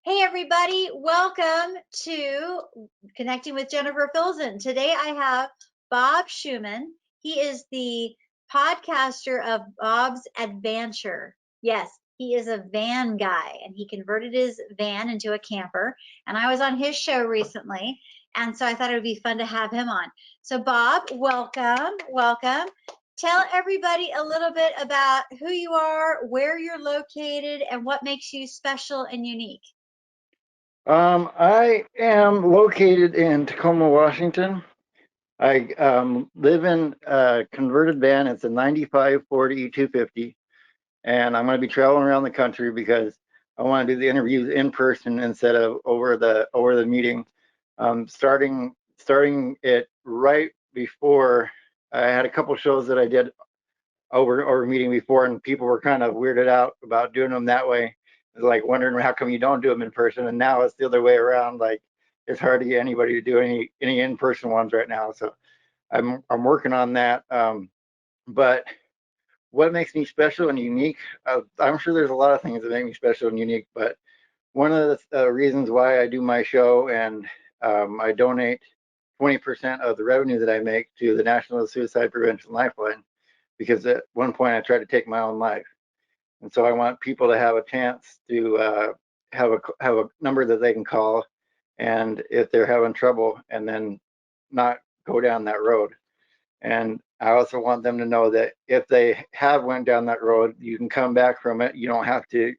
Hey everybody, welcome to Connecting with Jennifer Filzen. Today I have Bob Schuman. He is the podcaster of Bob's Advanture. Yes, he is a van guy and he converted his van into a camper. And I was on his show recently, and so I thought it would be fun to have him on. So Bob, welcome. Tell everybody a little bit about who you are, where you're located, and what makes you special and unique. I am located in Tacoma, Washington. I live in a converted van. It's a 95 Ford E250, and I'm going to be traveling around the country because I want to do the interviews in person instead of over the meeting. Starting it right before I had a couple shows that I did over meeting before, and people were kind of weirded out about doing them that way. Like wondering how come you don't do them in person, and now it's the other way around. Like it's hard to get anybody to do any in-person ones right now. So I'm working on that. But what makes me special and unique? I'm sure there's a lot of things that make me special and unique, but one of the reasons why I do my show and I donate 20% of the revenue that I make to the National Suicide Prevention Lifeline, because at one point I tried to take my own life. And so I want people to have a chance to have a number that they can call, and if they're having trouble, and then not go down that road. And I also want them to know that if they have went down that road, you can come back from it. You don't have to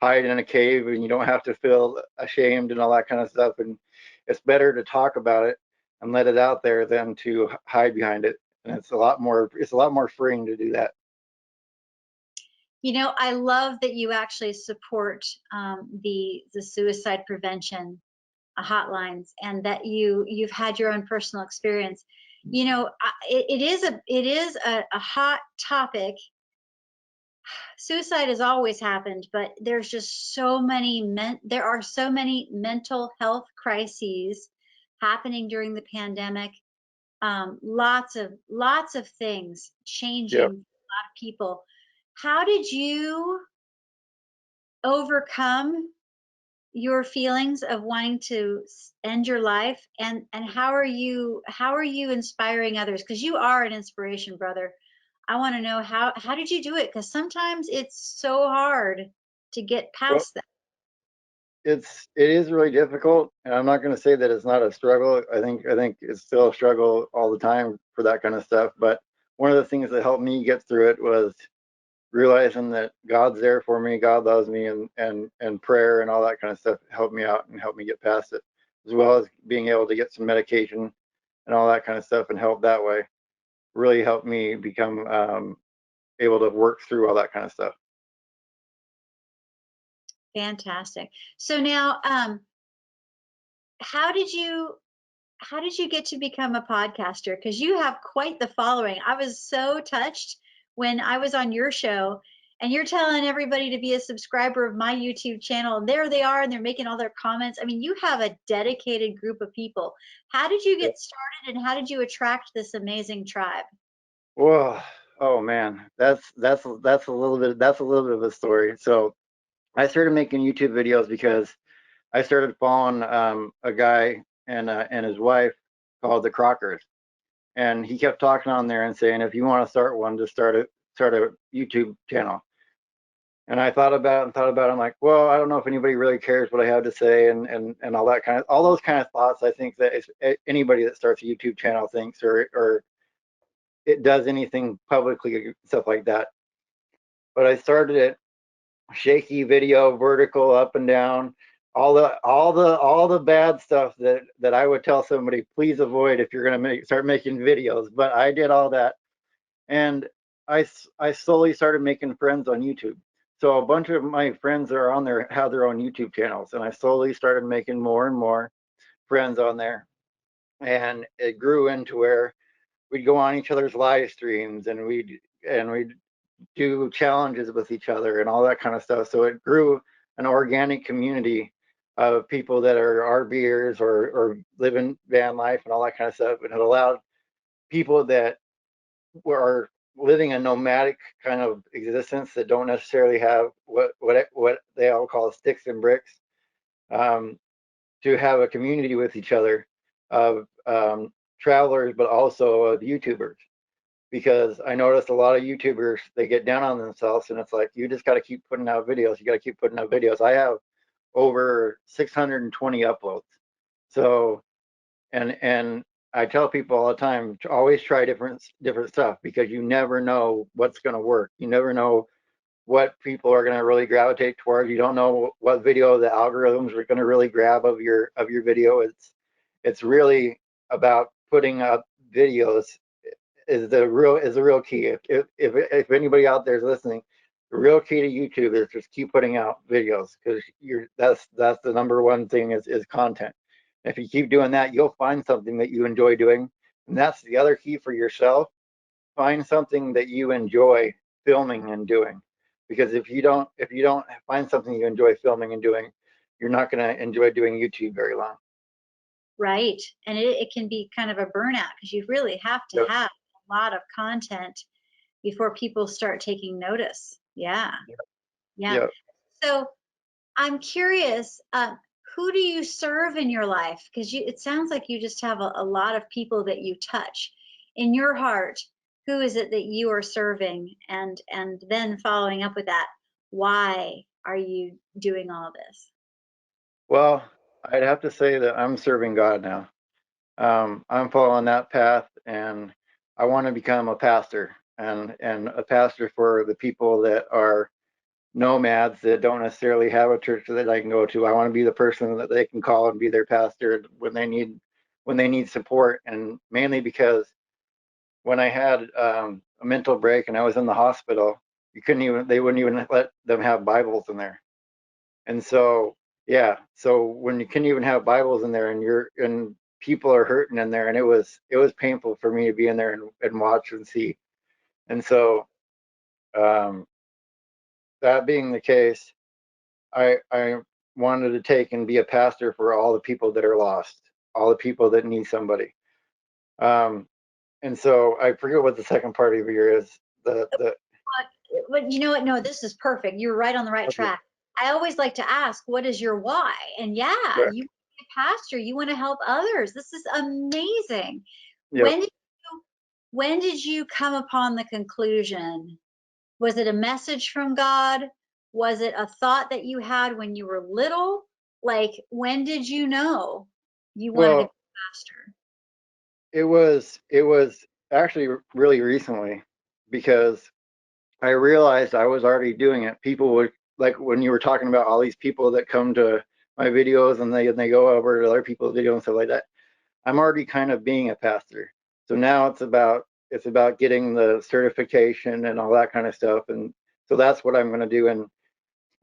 hide in a cave, and you don't have to feel ashamed and all that kind of stuff. And it's better to talk about it and let it out there than to hide behind it. And it's a lot more freeing to do that. You know, I love that you actually support the suicide prevention hotlines, and that you've had your own personal experience. You know, it is a hot topic. Suicide has always happened, but there's just there are so many mental health crises happening during the pandemic. Lots of things changing Yep. for a lot of people. How did you overcome your feelings of wanting to end your life, and how are you inspiring others, because you are an inspiration, brother. I want to know how did you do it, because sometimes it's so hard to get Well, past that. it is really difficult, and I'm not going to say that it's not a struggle. I think it's still a struggle all the time for that kind of stuff. But one of the things that helped me get through it was realizing that God's there for me, God loves me, and prayer and all that kind of stuff helped me out and helped me get past it, as well as being able to get some medication and all that kind of stuff and help that way. Really helped me become able to work through all that kind of stuff. Fantastic. So now, how did you how did you get to become a podcaster? Because you have quite the following. I was so touched when I was on your show, and you're telling everybody to be a subscriber of my YouTube channel. And there they are, and they're making all their comments. I mean, you have a dedicated group of people. How did you get started, and how did you attract this amazing tribe? Well, oh man, that's a little bit of a story. So I started making YouTube videos because I started following a guy and his wife called the Crockers, and he kept talking on there and saying, if you want to start one, just start a YouTube channel. And I thought about it and thought about it. I'm like, well, I don't know if anybody really cares what I have to say, and all those kind of thoughts. I think that anybody that starts a YouTube channel thinks, or it does anything publicly, stuff like that. But I started it shaky video, vertical, up and down, all the bad stuff that I would tell somebody, please avoid if you're going to start making videos. But I did all that, and I slowly started making friends on YouTube. So a bunch of my friends that are on there have their own YouTube channels, and I slowly started making more and more friends on there, and it grew into where we'd go on each other's live streams, and we'd do challenges with each other and all that kind of stuff. So it grew an organic community of people that are RVers or live in van life and all that kind of stuff. And it allowed people that were living a nomadic kind of existence that don't necessarily have what they all call sticks and bricks. um, to have a community with each other of travelers, but also of YouTubers. Because I noticed a lot of YouTubers, they get down on themselves, and it's like, you just got to keep putting out videos. You got to keep putting out videos. I have over 620 uploads. So, and I tell people all the time, to always try different stuff, because you never know what's going to work. You never know what people are going to really gravitate towards. You don't know what video the algorithms are going to really grab of your video. It's really about putting up videos is the real key. If anybody out there is listening, the real key to YouTube is just keep putting out videos, because that's the number one thing is content. If you keep doing that, you'll find something that you enjoy doing, and that's the other key for yourself. Find something that you enjoy filming and doing, because if you don't find something you enjoy filming and doing, you're not going to enjoy doing YouTube very long. Right. And it can be kind of a burnout because you really have to Yep. have a lot of content before people start taking notice. Yeah. Yeah. Yep. So I'm curious, who do you serve in your life? Because it sounds like you just have a lot of people that you touch. In your heart, who is it that you are serving? And then following up with that, why are you doing all this? Well, I'd have to say that I'm serving God now. I'm following that path, and I want to become a pastor, and a pastor for the people that are nomads that don't necessarily have a church that I can go to. I want to be the person that they can call and be their pastor when they need support, and mainly because when I had a mental break and I was in the hospital, you couldn't even they wouldn't even let them have Bibles in there. And so, yeah, so when you couldn't even have Bibles in there, and people are hurting in there, and it was painful for me to be in there and watch and see. And so, um, that being the case, I wanted to take and be a pastor for all the people that are lost, all the people that need somebody. Um, and so I forget what the second part of your is. The But you know what? No, this is perfect. You're right on the right Okay, track. I always like to ask, what is your why? And yeah, correct. you want to be a pastor, you want to help others. This is amazing. Yep. When did you come upon the conclusion? Was it a message from God? Was it a thought that you had when you were little? Like, when did you know you wanted to be Well, a pastor? it was actually really recently, because I realized I was already doing it. People would, like when you were talking about all these people that come to my videos, and they go over to other people's videos and stuff like that. I'm already kind of being a pastor. So now it's about getting the certification and all that kind of stuff. And so that's what I'm going to do. And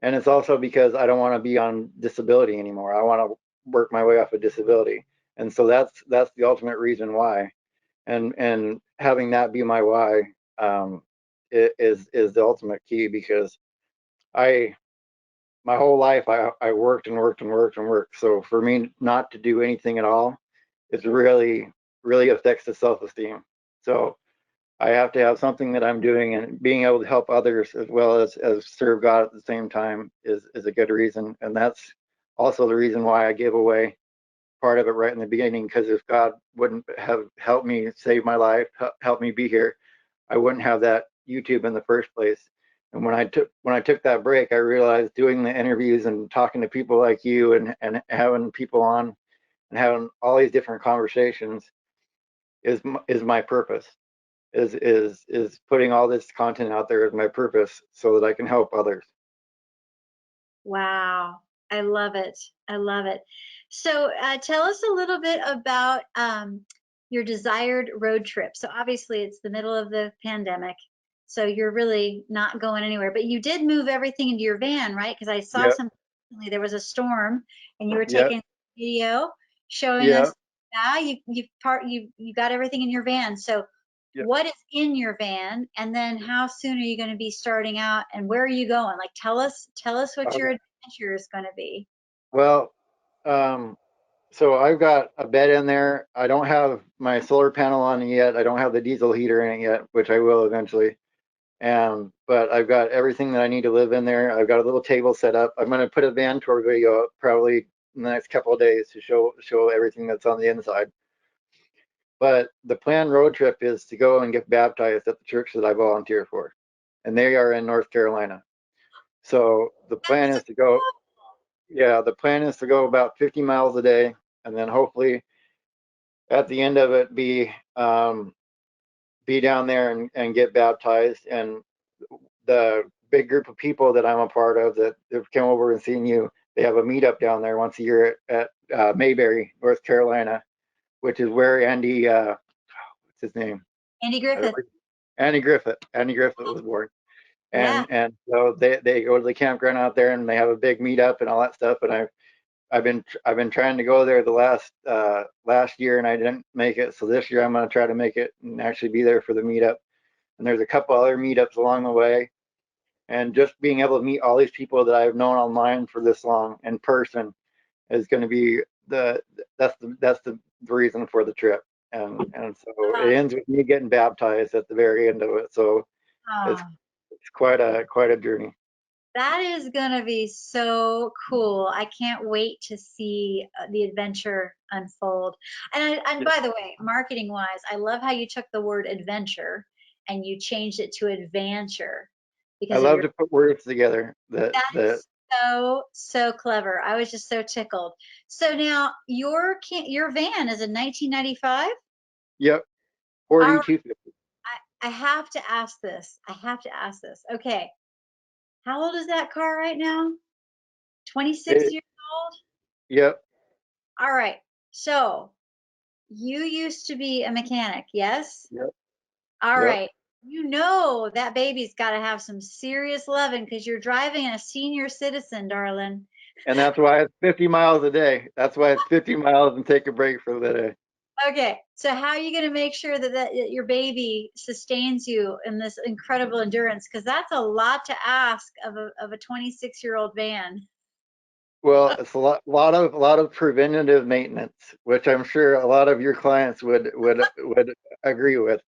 it's also because I don't want to be on disability anymore. I want to work my way off of disability. And so that's the ultimate reason why. And having that be my why, um, is the ultimate key, because I my whole life I worked and worked and worked and worked. So for me not to do anything at all, it's really affects the self-esteem. So I have to have something that I'm doing, and being able to help others as well as serve God at the same time is a good reason. And that's also the reason why I gave away part of it right in the beginning, because if God wouldn't have helped me save my life, help me be here, I wouldn't have that YouTube in the first place. And when I took that break, I realized doing the interviews and talking to people like you, and having people on and having all these different conversations is my purpose. Is putting all this content out there is my purpose, so that I can help others. Wow, I love it. I love it. So, tell us a little bit about your desired road trip. So, obviously, it's the middle of the pandemic, so you're really not going anywhere. But you did move everything into your van, right? Because I saw Yep, something recently, there was a storm, and you were yep, taking a video showing us. yep, Yeah, you got everything in your van. So, yep. what is in your van, and then how soon are you going to be starting out, and where are you going? Like, tell us what your Okay. adventure is going to be. Well, um, so I've got a bed in there. I don't have my solar panel on it yet. I don't have the diesel heater in it yet, which I will eventually. But I've got everything that I need to live in there. I've got a little table set up. I'm going to put a Vantor video up probably in the next couple of days to show everything that's on the inside. But the planned road trip is to go and get baptized at the church that I volunteer for, and they are in North Carolina. So the plan That's is to go, yeah, the plan is to go about 50 miles a day, and then hopefully at the end of it be down there and get baptized. And the big group of people that I'm a part of that have come over and seen you, they have a meetup down there once a year at Mayberry, North Carolina, which is where Andy, what's his name? Andy Griffith. Andy Griffith. Andy Griffith was born. Yeah. And so they go to the campground out there and they have a big meetup and all that stuff. And I've been trying to go there the last year and I didn't make it. So this year I'm going to try to make it and actually be there for the meetup. And there's a couple other meetups along the way. And just being able to meet all these people that I've known online for this long in person is going to be that's the reason for the trip. And so it Uh, ends with me getting baptized at the very end of it. So it's uh, it's quite a journey. that is gonna be so cool. I can't wait to see the adventure unfold. And by the way, marketing wise, I love how you took the word adventure and you changed it to advanture I because of love your, to put words together that that is so clever. I was just so tickled. So now your van is a 1995? yep, All right, 4250. I have to ask this. I have to ask this. Okay. How old is that car right now? 26 It, years old? yep, All right. So you used to be a mechanic, yes? yep, All yep. right. You know that baby's got to have some serious loving because you're driving a senior citizen, darling. And that's why it's 50 miles a day. That's why it's 50 miles and take a break for the day. Okay. So how are you going to make sure that your baby sustains you in this incredible endurance? Because that's a lot to ask of a 26-year-old van. Well, it's a lot of preventative maintenance, which I'm sure a lot of your clients would agree with.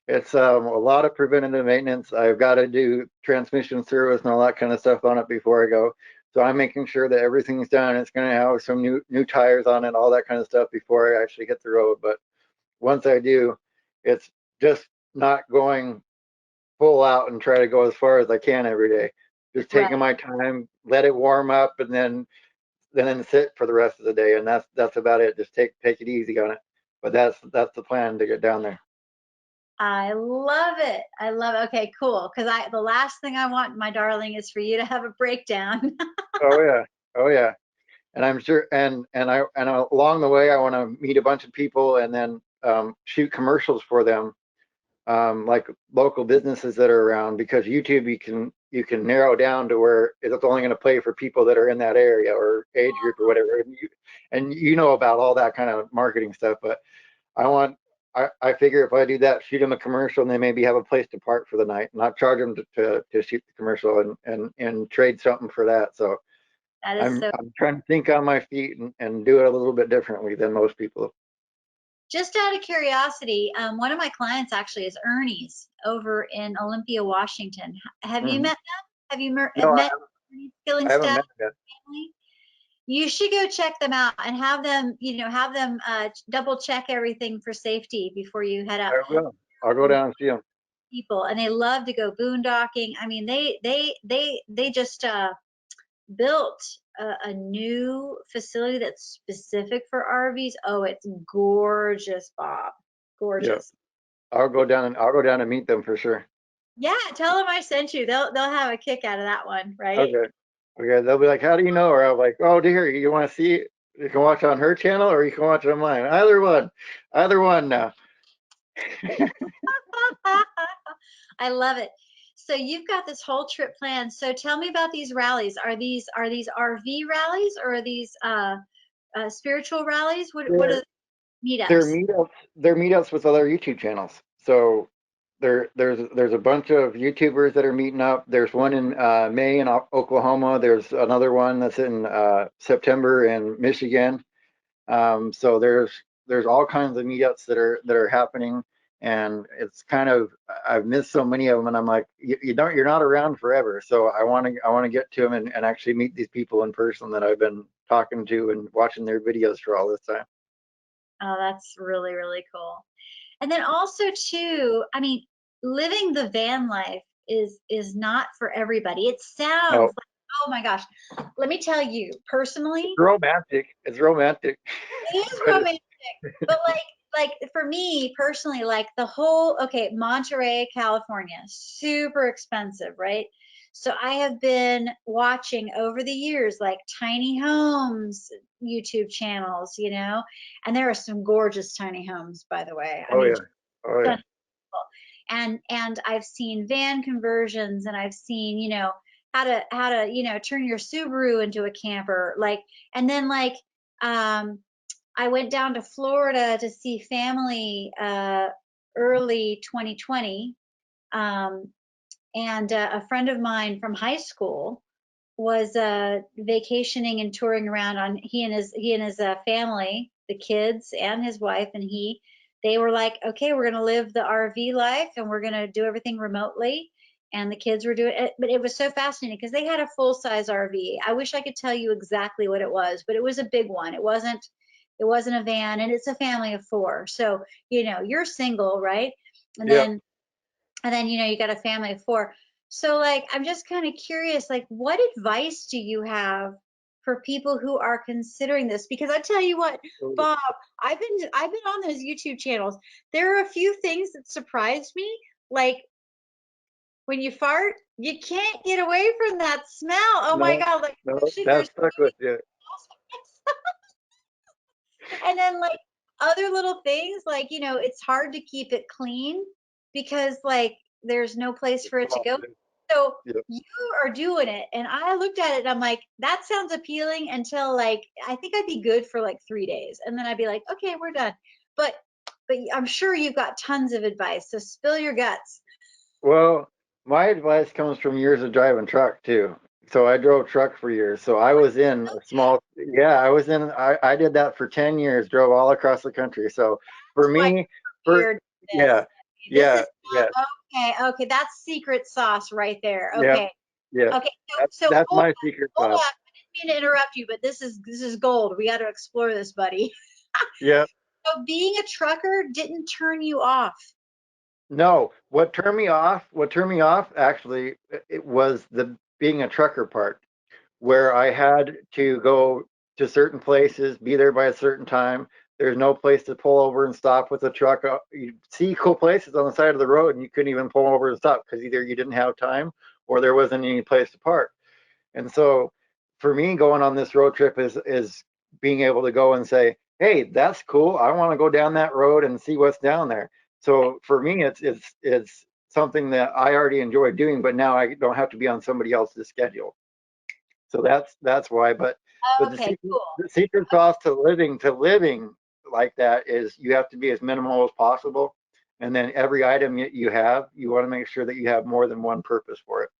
It's a lot of preventative maintenance. I've got to do transmission service and all that kind of stuff on it before I go. So I'm making sure that everything's done. It's going to have some new tires on it, all that kind of stuff before I actually hit the road. But once I do, it's just not going full out and try to go as far as I can every day. Just Right. taking my time, let it warm up, and then sit for the rest of the day. And that's about it. Just take it easy on it. But that's the plan to get down there. I love it. I love it. Okay, cool. Because the last thing I want, my darling, is for you to have a breakdown. Oh yeah, oh yeah. And I'm sure, and along the way, I want to meet a bunch of people and then shoot commercials for them, like local businesses that are around. Because YouTube, you can narrow down to where it's only going to play for people that are in that area or age group or whatever. And you know about all that kind of marketing stuff. But I want, I figure if I do that, shoot them a commercial, and they maybe have a place to park for the night, not charge them to shoot the commercial and trade something for that. So That is I'm so. I'm trying to think on my feet and do it a little bit differently than most people. Just out of curiosity, one of my clients actually is Ernie's over in Olympia, Washington. Have you Hmm. met them? Have you No, met Ernie's I haven't Skillingstad met that. family? You should go check them out and have them double check everything for safety before you head out. I will. I'll go down and see them. People, and they love to go boondocking. I mean, they just built a new facility that's specific for RVs. Oh, it's gorgeous, Bob. Yeah, Gorgeous. I'll go down and meet them for sure. Yeah, tell them I sent you. They'll have a kick out of that one, right? Okay. Okay. They'll be like, "How do you know?" Or I'm like, "Oh, dear, you want to see it? You can watch on her channel, or you can watch it on mine. Either one now." I love it. So you've got this whole trip planned. So tell me about these rallies. Are these RV rallies or are these spiritual rallies? What are They're they're meetups? meetups. They're meetups with other YouTube channels. So there's a bunch of YouTubers that are meeting up. There's one in May in Oklahoma. There's another one that's in September in Michigan. So there's all kinds of meetups that are happening, and it's kind of I've missed so many of them, and I'm like, you're not around forever. So I want to get to them and actually meet these people in person that I've been talking to and watching their videos for all this time. Oh, that's really, really cool. And then also too, I mean, living the van life is not for everybody. It sounds No, like, oh my gosh. Let me tell you it's personally, romantic. It's romantic, it is but romantic, but like for me personally, like the whole, okay, Monterey, California, super expensive, right? So I have been watching over the years like tiny homes YouTube channels, and there are some gorgeous tiny homes, by the way. I oh mean, yeah, oh yeah, stunning. And I've seen van conversions, and I've seen, how to, turn your Subaru into a camper, like, and then like I went down to Florida to see family early 2020. Um, and a friend of mine from high school was vacationing and touring around on he and his family, the kids and his wife, and they were like, okay, we're gonna live the RV life and we're gonna do everything remotely. And the kids were doing it, but it was so fascinating because they had a full size RV. I wish I could tell you exactly what it was, but it was a big one. It wasn't a van, and it's a family of four. So you're single, right? And yeah. then you got a family of four. So like I'm just kind of curious, like what advice do you have for people who are considering this? Because I tell you what, Bob, I've been on those YouTube channels. There are a few things that surprised me, like when you fart, you can't get away from that smell. Oh my No, God, like no, especially that's there's stuck with you. and then like other little things like it's hard to keep it clean because like there's no place It's for it to go. awful. So Yeah. you are doing it, and I looked at it and I'm like, that sounds appealing until like I think I'd be good for like 3 days, and then I'd be like, okay, we're done. But I'm sure you've got tons of advice, so spill your guts. Well, my advice comes from years of driving truck too. So I drove truck for years. So I was in a small, yeah, I did that for 10 years, drove all across the country. So for That's why me, you're for, here. yeah, This yeah, is yeah, okay. That's secret sauce right there. yeah, Okay. yeah. Okay, so That's hold my on, secret hold sauce. on. I didn't mean to interrupt you, but this is gold. We got to explore this, buddy. Yeah. So being a trucker didn't turn you off. No, what turned me off actually, it was the being a trucker part, where I had to go to certain places, be there by a certain time. There's no place to pull over and stop with a truck. You see cool places on the side of the road, and you couldn't even pull over and stop because either you didn't have time or there wasn't any place to park. And so, for me, going on this road trip is being able to go and say, "Hey, that's cool. I want to go down that road and see what's down there." So for me, it's something that I already enjoy doing, but now I don't have to be on somebody else's schedule. So that's why. But Okay, cool. the secret sauce to living like that is you have to be as minimal as possible, and then every item you have, you want to make sure that you have more than one purpose for it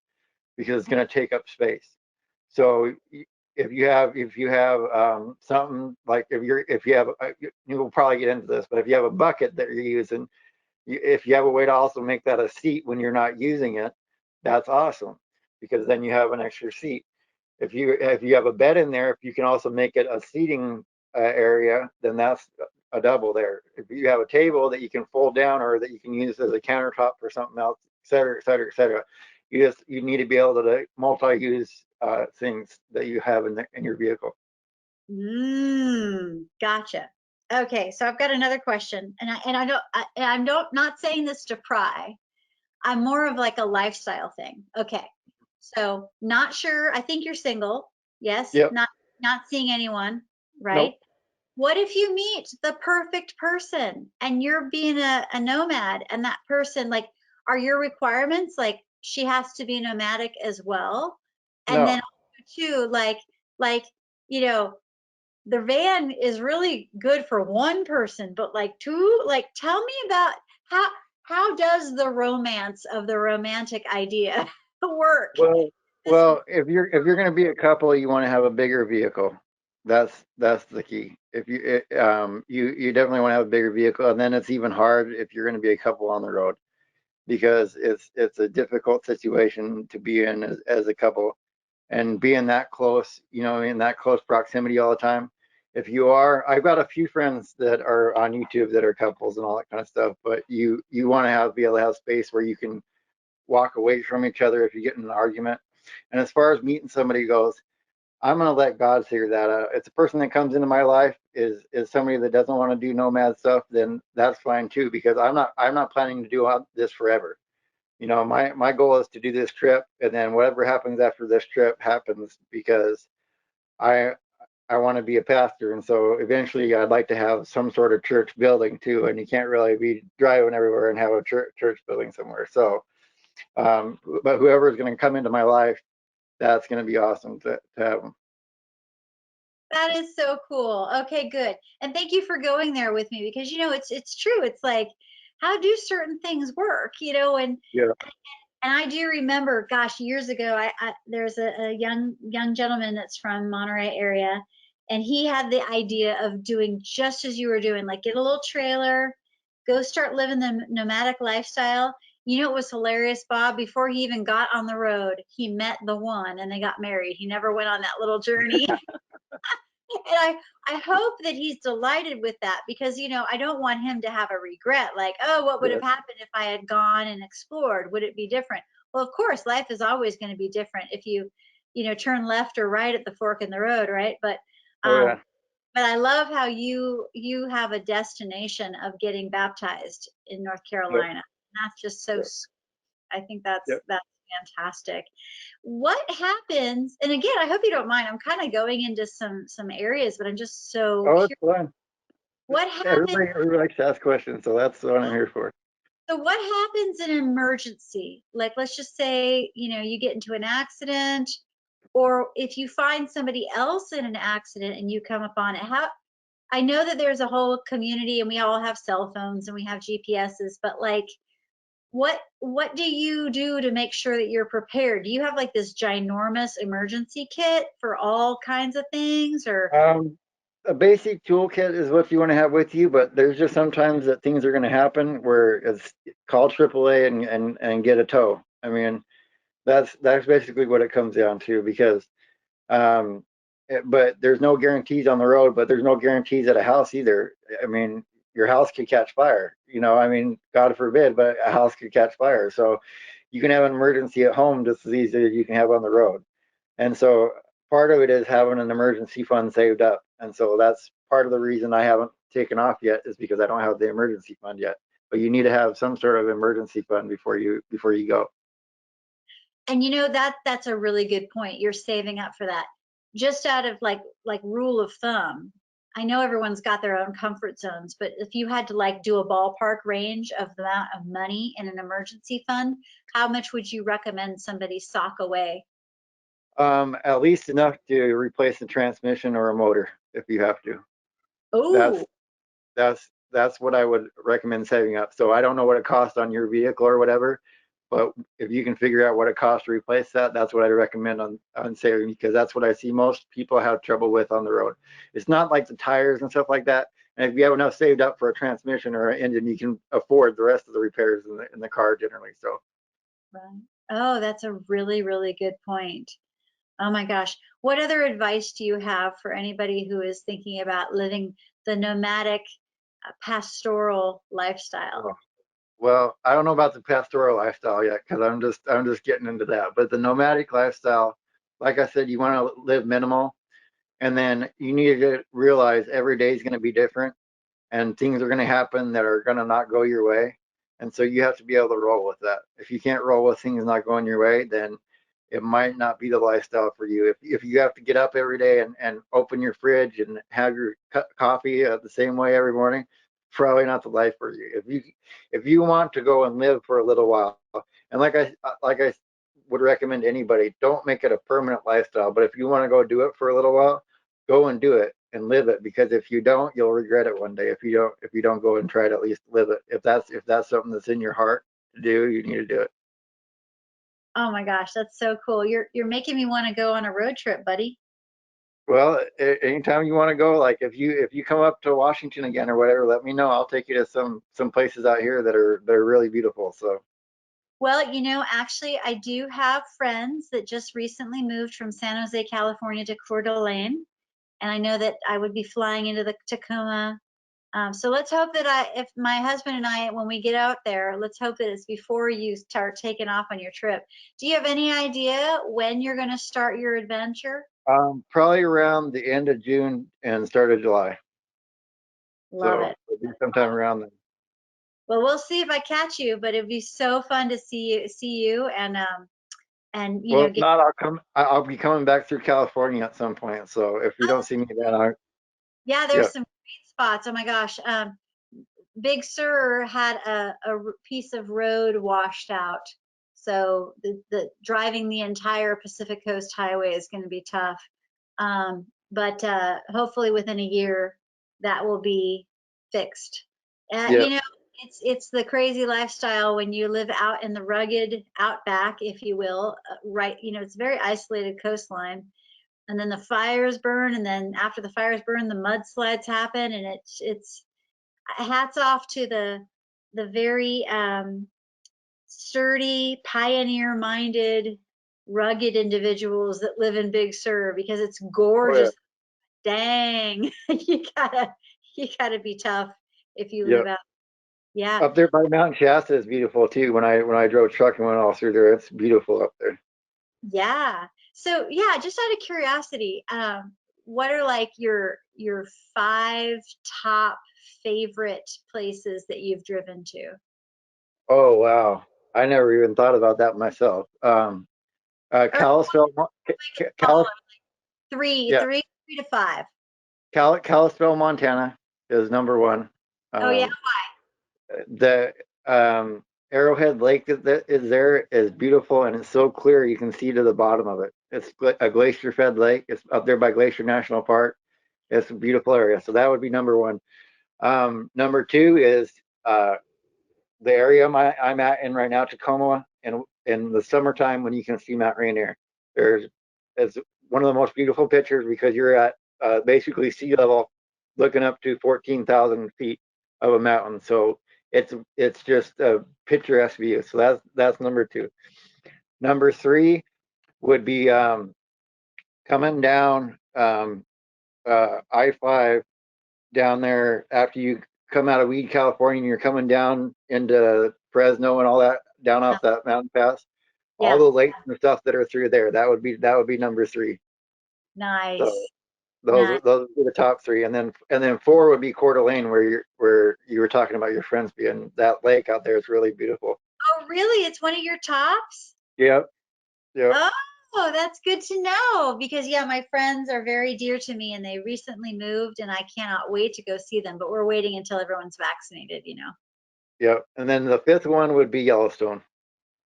because it's going to take up space. So if you have something like if you have you will probably get into this, but if you have a bucket that you're using, if you have a way to also make that a seat when you're not using it, that's awesome because then you have an extra seat. If you have a bed in there, if you can also make it a seating area, then that's a double there. If you have a table that you can fold down or that you can use as a countertop for something else, et cetera, et cetera, et cetera, you need to be able to multi-use things that you have in your vehicle. Gotcha. Okay, so I've got another question, and I'm not saying this to pry. I'm more of like a lifestyle thing. Okay, so not sure. I think you're single. Yes, Yep. not seeing anyone, right? Nope. What if you meet the perfect person and you're being a nomad, and that person, like, are your requirements like she has to be nomadic as well? And then No. also too, like, you know, the van is really good for one person, but like two, like tell me about how how does the romance of the romantic idea work? Well, This if you're going to be a couple, you want to have a bigger vehicle. That's the key. If you definitely want to have a bigger vehicle, and then it's even hard if you're going to be a couple on the road because it's a difficult situation to be in as a couple. and being that close, in that close proximity all the time. If you are, I've got a few friends that are on YouTube that are couples and all that kind of stuff, but you want to be able to have space where you can walk away from each other if you get in an argument. And as far as meeting somebody goes, I'm gonna let God figure that out. If the person that comes into my life is somebody that doesn't want to do nomad stuff, then that's fine too, because I'm not planning to do this forever. My goal is to do this trip, and then whatever happens after this trip happens, because I I want to be a pastor, and so eventually I'd like to have some sort of church building too. And you can't really be driving everywhere and have a church building somewhere. So, but whoever is going to come into my life, that's going to be awesome to have them. That is so cool. Okay, good. And thank you for going there with me, because it's true. It's like, how do certain things work, and Yeah. I do remember, gosh, years ago, there's a young gentleman that's from Monterey area, and he had the idea of doing just as you were doing, like get a little trailer, go start living the nomadic lifestyle. It was hilarious, Bob. Before he even got on the road, he met the one and they got married. He never went on that little journey. And I hope that he's delighted with that, because I don't want him to have a regret, like, oh, what would Yeah. have happened if I had gone and explored? Would it be different? Well, of course, life is always going to be different if you turn left or right at the fork in the road, right? But Oh um yeah. but I love how you have a destination of getting baptized in North Yep. Carolina. That's just so, Yep. I think that's Yep. that's fantastic. What happens, and again, I hope you don't mind, I'm kind of going into some areas, but I'm just so Oh, it's curious. fun. What happens Everybody likes to ask questions, so that's what I'm here for. so what happens in an emergency? Like, let's just say, you get into an accident, or if you find somebody else in an accident and you come upon it. How I know that there's a whole community and we all have cell phones and we have GPSs, but like, what do you do to make sure that you're prepared? Do you have like this ginormous emergency kit for all kinds of things, or A basic toolkit is what you want to have with you, but there's just sometimes that things are going to happen where it's call AAA and get a tow. I mean, that's basically what it comes down to, because um, but there's no guarantees on the road, but there's no guarantees at a house either. I mean, your house could catch fire, I mean, God forbid, but a house could catch fire. So you can have an emergency at home just as easy as you can have on the road. And so part of it is having an emergency fund saved up. And so that's part of the reason I haven't taken off yet, is because I don't have the emergency fund yet. But you need to have some sort of emergency fund before you go. and that's a really good point. You're saving up for that. Just out of like rule of thumb, I know everyone's got their own comfort zones, but if you had to like do a ballpark range of the amount of money in an emergency fund, how much would you recommend somebody sock away? At least enough to replace the transmission or a motor if you have to. That's Oh, that's what I would recommend saving up. So I don't know what it costs on your vehicle or whatever, but if you can figure out what it costs to replace that, that's what I'd recommend on saving, because that's what I see most people have trouble with on the road. It's not like the tires and stuff like that. And if you have enough saved up for a transmission or an engine, you can afford the rest of the repairs in the car generally. So right. Oh, that's a really, really good point. Oh my gosh. What other advice do you have for anybody who is thinking about living the nomadic, pastoral lifestyle? well, I don't know about the pastoral lifestyle yet, because I'm just getting into that. But the nomadic lifestyle, like I said, you want to live minimal, and then you need to realize every day is going to be different, and things are going to happen that are going to not go your way, and so you have to be able to roll with that. If you can't roll with things not going your way, then it might not be the lifestyle for you. If you have to get up every day and open your fridge and have your coffee the same way every morning, probably not the life for you. If you want to go and live for a little while, and like I would recommend anybody, don't make it a permanent lifestyle. But if you want to go do it for a little while, go and do it and live it, because if you don't, you'll regret it one day. If you don't go and try to at least live it. If that's something that's in your heart to do, you need to do it. Oh my gosh, that's so cool. You're making me want to go on a road trip, buddy. Well, anytime you want to go, like if you come up to Washington again or whatever, let me know. I'll take you to some places out here that are really beautiful. So Well, actually, I do have friends that just recently moved from San Jose, California to Coeur d'Alene, and I know that I would be flying into the Tacoma. So let's hope that if my husband and I, when we get out there, let's hope that it's before you start taking off on your trip. Do you have any idea when you're going to start your adventure? Probably around the end of June and start of July. Love So it. it'll be sometime around then. Well, we'll see if I catch you, but it'd be so fun to see you, and Well, if get. not, I'll be coming back through California at some point. So if you don't see me then, Yeah, yeah. there's some great spots. Oh my gosh. Big Sur had a piece of road washed out. So the driving the entire Pacific Coast Highway is going to be tough. But hopefully within a year that will be fixed. Yeah. It's the crazy lifestyle when you live out in the rugged outback, if you will, right? It's a very isolated coastline, and then the fires burn, and then after the fires burn, the mudslides happen, and it's hats off to the very sturdy, pioneer-minded, rugged individuals that live in Big Sur, because it's Oh yeah. gorgeous. Dang, you gotta be tough if you Yeah. live out. Yeah, Up there by Mount Shasta is beautiful too. When I drove truck and went all through there, it's beautiful up there. yeah. So yeah, just out of curiosity, what are like your five top favorite places that you've driven to? Oh wow. I never even thought about that myself. Or Kalispell, smaller, Cal, three, yeah, three, three to five. Kalispell, Montana is number one. Oh yeah, Um, the Arrowhead Lake that is there is beautiful and it's so clear you can see to the bottom of it. It's a glacier-fed lake. It's up there by Glacier National Park. It's a beautiful area. So that would be number one. Number two is the area I'm at in right now, Tacoma, and in the summertime when you can see Mount Rainier. It's one of the most beautiful pictures because you're at basically sea level, looking up to 14,000 feet of a mountain. So it's just a picturesque view. So that's number two. Number three would be coming down I-5 down there after you come out of Weed, California, and you're coming down into Fresno and all that down off that mountain pass. All yeah, the lakes and stuff that are through there, that would be number three. So nice, those nice. are those would be the top three, and then four would be Coeur d'Alene, where you were talking about your friends being. That lake out there is really beautiful. Oh really? It's one of your tops? Yep, yep, Oh, that's good to know, because yeah, my friends are very dear to me and they recently moved and I cannot wait to go see them, but we're waiting until everyone's vaccinated. yep. And then the fifth one would be Yellowstone.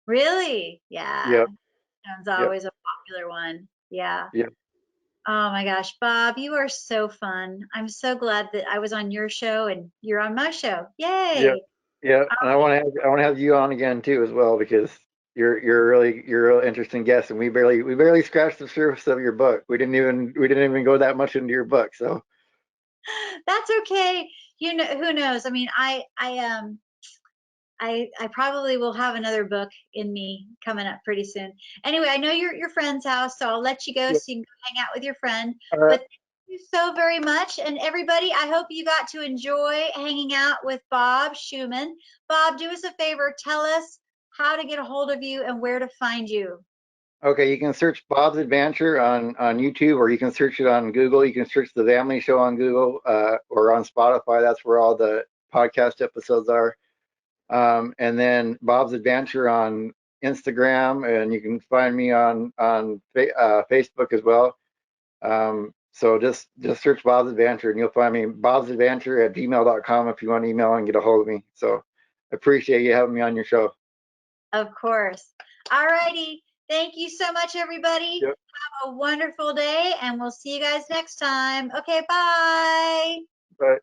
Really? Yeah. Yep, Sounds yep, always a popular one. Yeah. yep, Oh my gosh, Bob, you are so fun. I'm so glad that I was on your show and you're on my show. yep, Yay. yep. And I want to have you on again too as well because you're a real interesting guest, and we barely scratched the surface of your book. We didn't even go that much into your book. So That's okay. Who knows? I mean, I probably will have another book in me coming up pretty soon. Anyway, I know you're at your friend's house, so I'll let you go yeah, so you can go hang out with your friend. all right. But thank you so very much. And everybody, I hope you got to enjoy hanging out with Bob Schuman. Bob, do us a favor. Tell us how to get a hold of you and where to find you. Okay, you can search Bob's Advanture on YouTube, or you can search it on Google. You can search the Family Show on Google or on Spotify. That's where all the podcast episodes are. And then Bob's Adventure on Instagram, and you can find me on Facebook as well. So just search Bob's Adventure, and you'll find me. Bob's Adventure at gmail.com if you want to email and get a hold of me. So I appreciate you having me on your show. Of course. All righty. Thank you so much, everybody. Yep. Have a wonderful day, and we'll see you guys next time. Okay, bye. Bye.